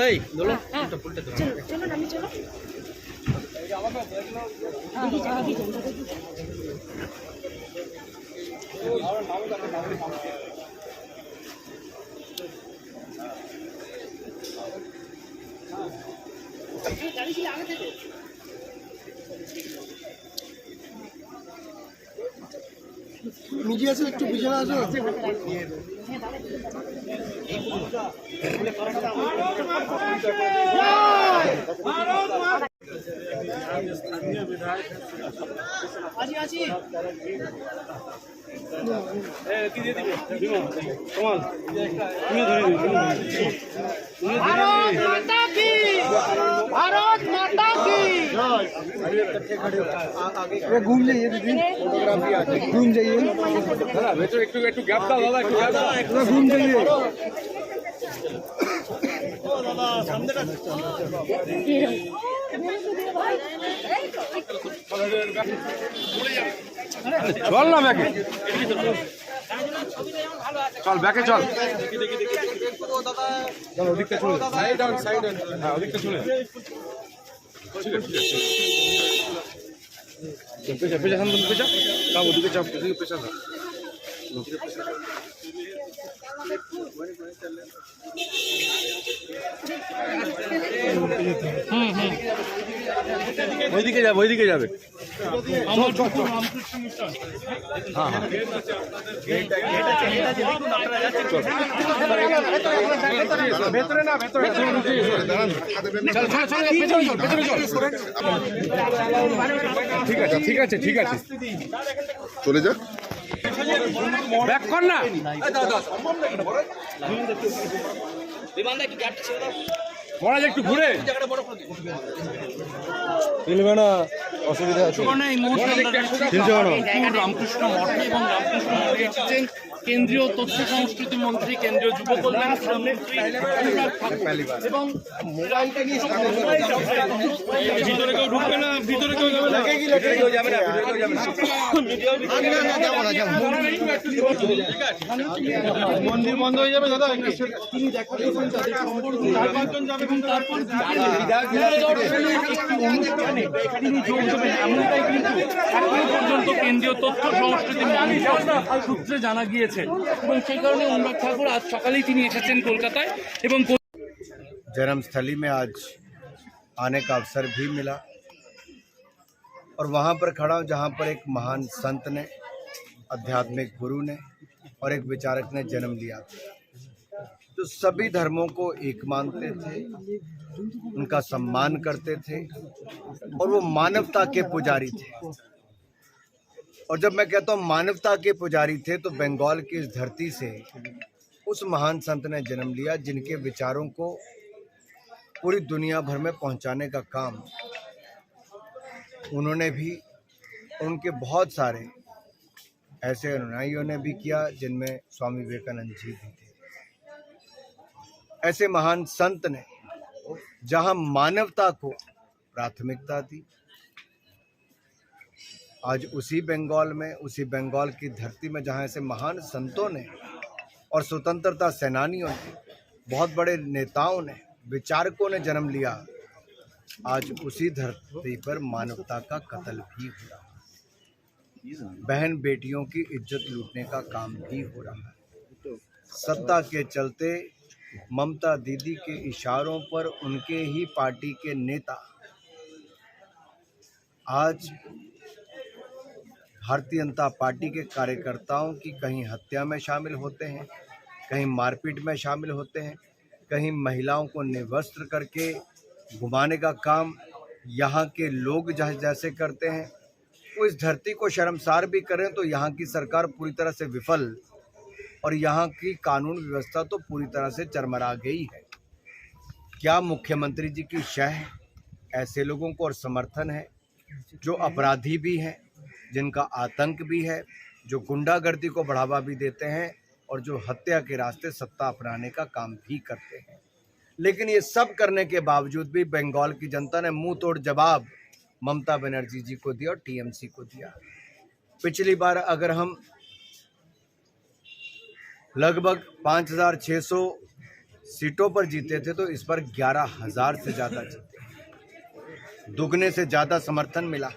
এই দোলো এটা পুলটা দোলো চলো চলো নামি চলো মিডিয়া আছে একটু পিছনে আসো। স্থানীয় বিধায়ক কি দিয়ে দিবে কমাল তুমি ধরে भारत माता की भारत माता की घूम जाइए दीदी, घूम जाइए, একটু গ্যাপ দাও দাদা, একটু গ্যাপ দাও, घूम जाइए। চল না ব্যাকে, চল ব্যাকে চল, চল ওদিকটা চলে, সাইড অন সাইড অন, হ্যাঁ ওদিকটা চলে, ঠিক আছে পেছা পেছা সামনে পেছা, চাপ ওদিকে চাপ, ওদিকে পেছা দাও, ওইদিকে যাবে, ওইদিকে যাবে, হ্যাঁ হ্যাঁ ভেতরে না, ভেতরে ঠিক আছে ঠিক আছে ঠিক আছে, চলে যা, ব্যাক কর না, মহারাজ একটু ঘুরে মিলবে না, অসুবিধা আছে রামকৃষ্ণ মঠে এবং রামকৃষ্ণ মঠে এসেছেন কেন্দ্রীয় তথ্য সংস্কৃতি মন্ত্রী, কেন্দ্রীয় যুব কল্যাণ মন্ত্রী এবং ভিতরে কেউ ঢুকবে না, ভিতরে কেউ যাবে না, মন্দির বন্ধ হয়ে যাবে দাদা, তিনি দেখা দিয়েছেন তাদের সম্পর্কে 4-5 জন যাবে এবং তারপর তিনি যোগ দেবেন, এমনটাই কিন্তু এখনো পর্যন্ত কেন্দ্রীয় তথ্য সংস্কৃতি মন্ত্রক সূত্রে জানা গিয়েছে এবং সেই কারণে অনুরাগ ঠাকুর আজ সকালেই তিনি এসেছেন কলকাতায় এবং जन्मस्थली में आज आने का अवसर भी मिला और वहाँ पर खड़ा हूँ जहाँ पर एक महान संत ने, आध्यात्मिक गुरु ने और एक विचारक ने जन्म लिया, तो सभी धर्मों को एक मानते थे, उनका सम्मान करते थे और वो मानवता के पुजारी थे। और जब मैं कहता हूँ मानवता के पुजारी थे तो बंगाल की इस धरती से उस महान संत ने जन्म लिया जिनके विचारों को पूरी दुनिया भर में पहुंचाने का काम उन्होंने भी, उनके बहुत सारे ऐसे अनुयायियों ने भी किया जिनमें स्वामी विवेकानंद जी भी थे। ऐसे महान संत ने जहां मानवता को प्राथमिकता दी, आज उसी बंगाल में, उसी बंगाल की धरती में जहां ऐसे महान संतों ने और स्वतंत्रता सेनानियों ने, बहुत बड़े नेताओं ने, विचारकों ने जन्म लिया, आज उसी धरती पर मानवता का कत्ल भी हो रहा है, बहन बेटियों की इज्जत लूटने का काम भी हो रहा है। सत्ता के चलते ममता दीदी के इशारों पर उनके ही पार्टी के नेता आज भारतीय जनता पार्टी के कार्यकर्ताओं की कहीं हत्या में शामिल होते हैं, कहीं मारपीट में शामिल होते हैं, कहीं महिलाओं को निर्वस्त्र करके घुमाने का काम यहाँ के लोग जैसे करते हैं। वो इस धरती को शर्मसार भी करें तो यहाँ की सरकार पूरी तरह से विफल और यहाँ की कानून व्यवस्था तो पूरी तरह से चरमरा गई है। क्या मुख्यमंत्री जी की शह ऐसे लोगों को और समर्थन है जो अपराधी भी हैं, जिनका आतंक भी है, जो गुंडागर्दी को बढ़ावा भी देते हैं और जो हत्या के रास्ते सत्ता अपनाने का काम भी करते हैं। लेकिन ये सब करने के बावजूद भी बंगाल की जनता ने मुंह तोड़ जवाब ममता बनर्जी जी को दिया और टीएमसी को दिया। पिछली बार अगर हम लगभग 5,600 सीटों पर जीते थे तो इस बार 11,000 से ज़्यादा जीते, दुगने से ज़्यादा समर्थन मिला।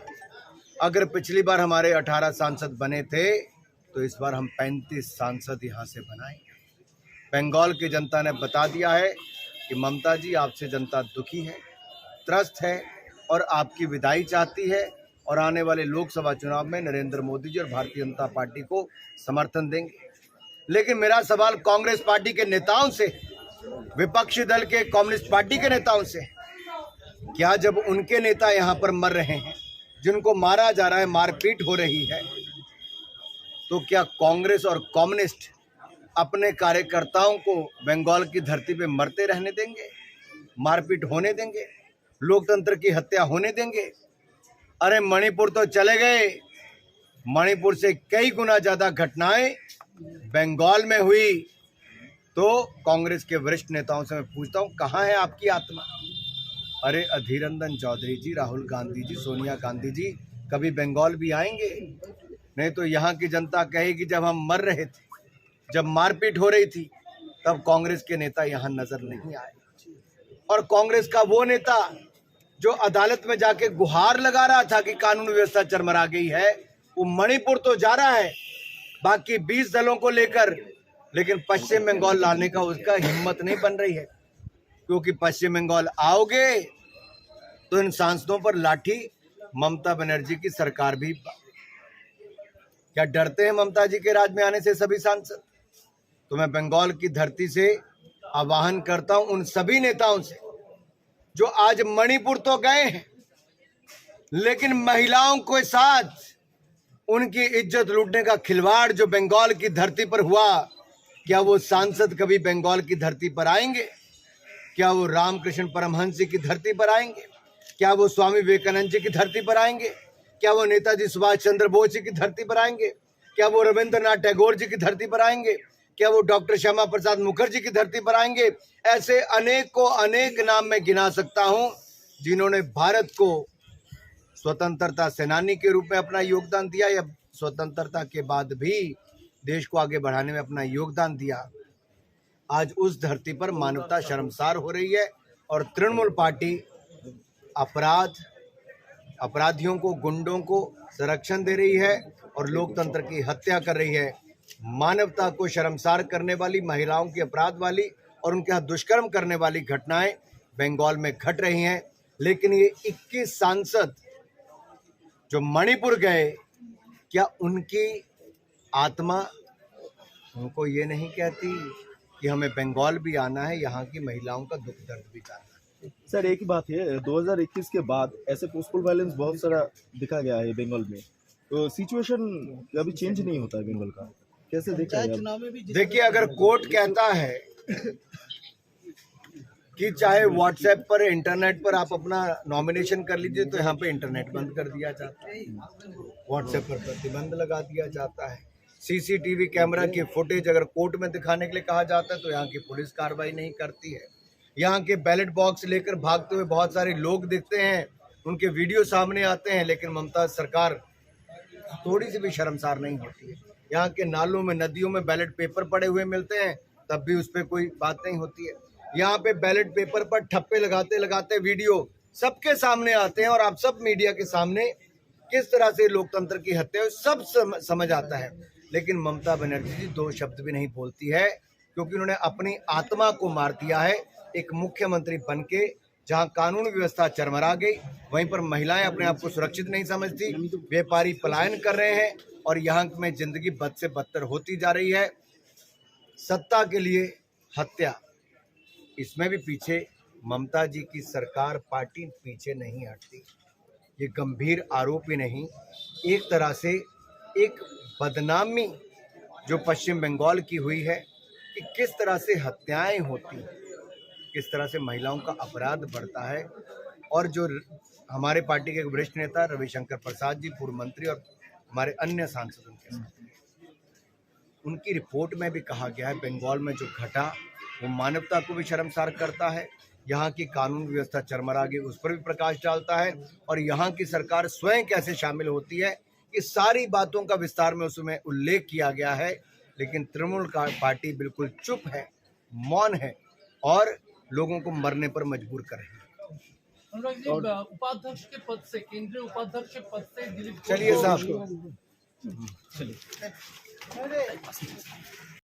अगर पिछली बार हमारे 18 सांसद बने थे तो इस बार हम 35 सांसद यहाँ से बनाएंगे। बंगाल की जनता ने बता दिया है कि ममता जी, आपसे जनता दुखी है, त्रस्त है और आपकी विदाई चाहती है और आने वाले लोकसभा चुनाव में नरेंद्र मोदी जी और भारतीय जनता पार्टी को समर्थन देंगे। लेकिन मेरा सवाल कांग्रेस पार्टी के नेताओं से, विपक्षी दल के कम्युनिस्ट पार्टी के नेताओं से, क्या जब उनके नेता यहाँ पर मर रहे हैं, जिनको मारा जा रहा है, मारपीट हो रही है, तो क्या कांग्रेस और कम्युनिस्ट अपने कार्यकर्ताओं को बंगाल की धरती पे मरते रहने देंगे, मारपीट होने देंगे, लोकतंत्र की हत्या होने देंगे? अरे मणिपुर तो चले गए, मणिपुर से कई गुना ज्यादा घटनाएं बंगाल में हुई। तो कांग्रेस के वरिष्ठ नेताओं से मैं पूछता हूं, कहां है आपकी आत्मा? अरे अधीर रंजन चौधरी जी, राहुल गांधी जी, सोनिया गांधी जी कभी बंगाल भी आएंगे? नहीं तो यहाँ की जनता कहेगी जब हम मर रहे थे, जब मारपीट हो रही थी, तब कांग्रेस के नेता यहाँ नजर नहीं आए। और कांग्रेस का वो नेता जो अदालत में जाके गुहार लगा रहा था कि कानून व्यवस्था चरमरा गई है, वो मणिपुर तो जा रहा है बाकी 20 दलों को लेकर, लेकिन पश्चिम बंगाल लाने का उसका हिम्मत नहीं बन रही है। क्योंकि पश्चिम बंगाल आओगे तो इन सांसदों पर लाठी ममता बनर्जी की सरकार भी। क्या डरते हैं ममता जी के राज में आने से सभी सांसद? तो मैं बंगाल की धरती से आह्वान करता हूं उन सभी नेताओं से जो आज मणिपुर तो गए हैं, लेकिन महिलाओं के साथ उनकी इज्जत लूटने का खिलवाड़ जो बंगाल की धरती पर हुआ, क्या वो सांसद कभी बंगाल की धरती पर आएंगे? क्या वो रामकृष्ण परमहंस जी की धरती पर आएंगे? क्या वो स्वामी विवेकानंद जी की धरती पर आएंगे? क्या वो नेताजी सुभाष चंद्र बोस जी की धरती पर आएंगे? क्या वो रविंद्रनाथ टैगोर जी की धरती पर आएंगे? क्या वो डॉक्टर श्यामा प्रसाद मुखर्जी की धरती पर आएंगे? ऐसे अनेक को अनेक नाम में गिना सकता हूं जिन्होंने भारत को स्वतंत्रता सेनानी के रूप में अपना योगदान दिया या स्वतंत्रता के बाद भी देश को आगे बढ़ाने में अपना योगदान दिया। आज उस धरती पर मानवता शर्मसार हो रही है और तृणमूल पार्टी अपराधियों को, गुंडों को संरक्षण दे रही है और लोकतंत्र की हत्या कर रही है। मानवता को शर्मसार करने वाली, महिलाओं की अपराध वाली और उनके यहाँ दुष्कर्म करने वाली घटनाएं बंगाल में घट रही हैं। लेकिन ये 21 सांसद जो मणिपुर गए, क्या उनकी आत्मा उनको ये नहीं कहती कि हमें बंगाल भी आना है, यहाँ की महिलाओं का दुख दर्द भी जानना है? सर एक ही बात है, 2021 के बाद ऐसे पोस्टल वायलेंस बहुत सारा दिखा गया है बंगाल में, तो सिचुएशन अभी चेंज नहीं होता है बंगाल का, कैसे देखा है? देखिए, अगर कोर्ट कहता है कि चाहे व्हाट्सएप पर, इंटरनेट पर आप अपना नॉमिनेशन कर लीजिए, तो यहाँ पे इंटरनेट बंद कर दिया जाता है, व्हाट्सएप पर प्रतिबंध लगा दिया जाता है। सीसीटीवी कैमरा की फुटेज अगर कोर्ट में दिखाने के लिए कहा जाता है तो यहाँ की पुलिस कार्रवाई नहीं करती है। यहाँ के बैलेट बॉक्स लेकर भागते हुए बहुत सारे लोग दिखते हैं, उनके वीडियो सामने आते हैं, लेकिन ममता सरकार थोड़ी सी भी शर्मसार नहीं होती है। यहाँ के नालों में, नदियों में बैलेट पेपर पड़े हुए मिलते हैं, तब भी उस पर कोई बात नहीं होती है। यहाँ पे बैलेट पेपर पर ठप्पे लगाते लगाते वीडियो सबके सामने आते हैं और आप सब मीडिया के सामने किस तरह से लोकतंत्र की हत्या सब समझ आता है। लेकिन ममता बनर्जी जी 2 शब्द भी नहीं बोलती है, क्योंकि उन्होंने अपनी आत्मा को मार दिया है। एक मुख्यमंत्री बनके जहां कानून व्यवस्था चरमरा गई, वहीं पर महिलाएं अपने आप को सुरक्षित नहीं समझती, व्यापारी पलायन कर रहे हैं और यहाँ में जिंदगी बद से बदतर होती जा रही है। सत्ता के लिए हत्या, इसमें भी पीछे ममता जी की सरकार, पार्टी पीछे नहीं हटती। ये गंभीर आरोप ही नहीं, एक तरह से एक बदनामी जो पश्चिम बंगाल की हुई है कि किस तरह से हत्याएं होती हैं, किस तरह से महिलाओं का अपराध बढ़ता है और जो हमारे पार्टी के एक वरिष्ठ नेता रविशंकर प्रसाद जी, पूर्व मंत्री, और हमारे अन्य सांसदों के साथ उनकी रिपोर्ट में भी कहा गया है बंगाल में जो घटा वो मानवता को भी शर्मसार करता है, यहाँ की कानून व्यवस्था चरमरा गई उस पर भी प्रकाश डालता है, और यहाँ की सरकार स्वयं कैसे शामिल होती है, इस सारी बातों का विस्तार में उसमें उल्लेख किया गया है। लेकिन तृणमूल पार्टी बिल्कुल चुप है, मौन है और लोगों को मरने पर मजबूर कर रही है। अनुराग जी, उपाध्यक्ष के पद से, केंद्रीय उपाध्यक्ष के पद से दिलीप चलिए साहब।